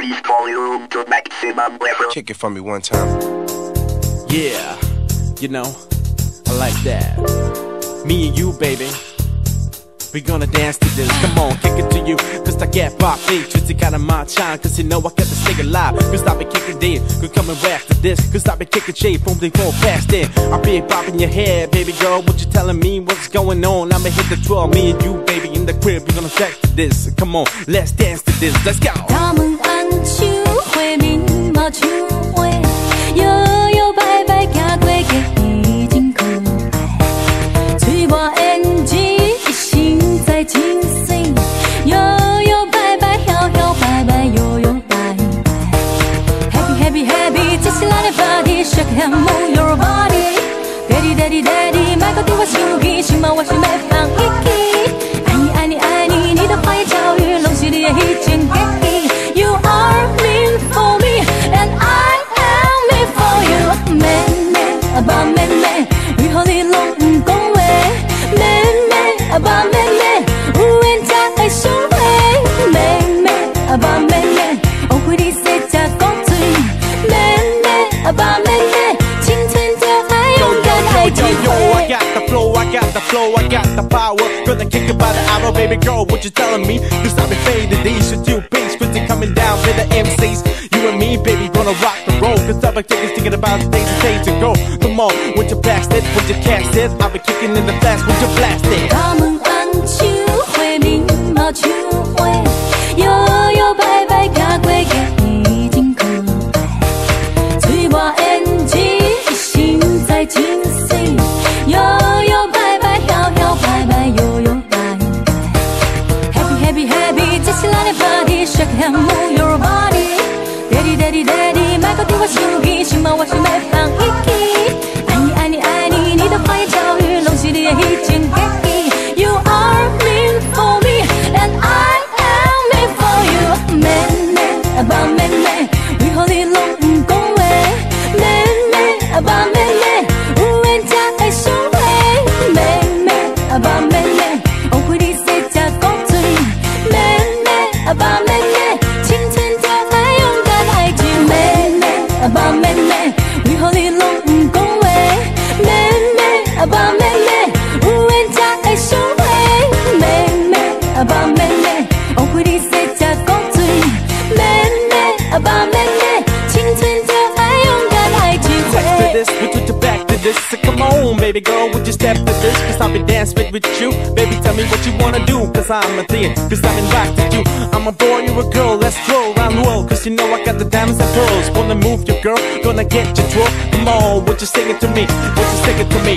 increase volume to maximum level. Kick it for me one time. Yeah, you know, I like that. Me and you, baby, we gonna dance to this. Come on, kick it to you, cause I get poppy. Just to kind of my time, cause you know I got to stay alive. Cause I be kicking dead, cause coming back to this. Cause I be kicking shade from the phone past it. I be popping your head, baby girl. What you telling me? What's going on? I'ma hit the 12. Me and you, baby, in the crib, we gonna check to this. Come on, let's dance to this. Let's go. 다음은 안추회 민마추회 여여 발발 갸괴게 이진 그래 주의와 NG心在进行悠悠拜拜摇摇拜拜悠悠拜拜 Happy happy happy 接下来的 body shake and move your body Daddy daddy daddy 买个电话手机心毛我是没放一起爱你爱你爱你你的花言巧语拢是你的一见给 You are meant for me and I am meant for you 妹妹吧妹妹为何你拢不讲话妹妹吧妹妹有缘才会相会妹妹吧妹妹后悔你谁才讲嘴妹妹吧妹妹青春就爱勇敢爱机会 I got the flow, I got the flow, I got the power. Gonna kick it by the hour, baby girl, what you telling me? Cause I've been faded, these should do pinch, cause they coming down with the MCs. You and me, baby, gonna rock the road. Cause I've been thinking about the days and days ago. Come on, with your backstep, with your cast it. I've been kicking in the flash, with your blast it. 다음은 안추회 민마추회 여여 발발 갸괴게 이진 그래 주의와 NG心在进行悠悠拜拜摇摇拜拜悠悠拜拜 Happy happy happy 接下来的 body shake and move your body Daddy daddy daddy 买个电话手机心毛我是没放一起爱你爱你爱你你的花言巧语拢是你的一见给 You are meant for me and I am meant for you 妹妹吧妹妹为何你拢不讲话妹妹吧妹妹有缘才会相会妹妹吧妹妹后悔你谁才讲嘴妹妹吧妹妹青春就爱勇敢爱情妹妹吧妹妹为何你拢不讲话妹妹吧妹妹有缘才会相会妹妹吧妹妹后悔你谁才讲嘴妹妹吧妹妹青春就爱勇敢爱机会 To this, we took you back to this. So come on, baby girl, would you step to this? Cause I'll be dancing with you. Baby, tell me what you wanna do. Cause I'm a thing, cause I'm in rock to you. I'm a boy, you're a girl, let's stroll around the world. Cause you know I got the diamonds and pearls. Wanna move your girl, gonna get your twirl. Come on, what you singing to me? What you singing to me?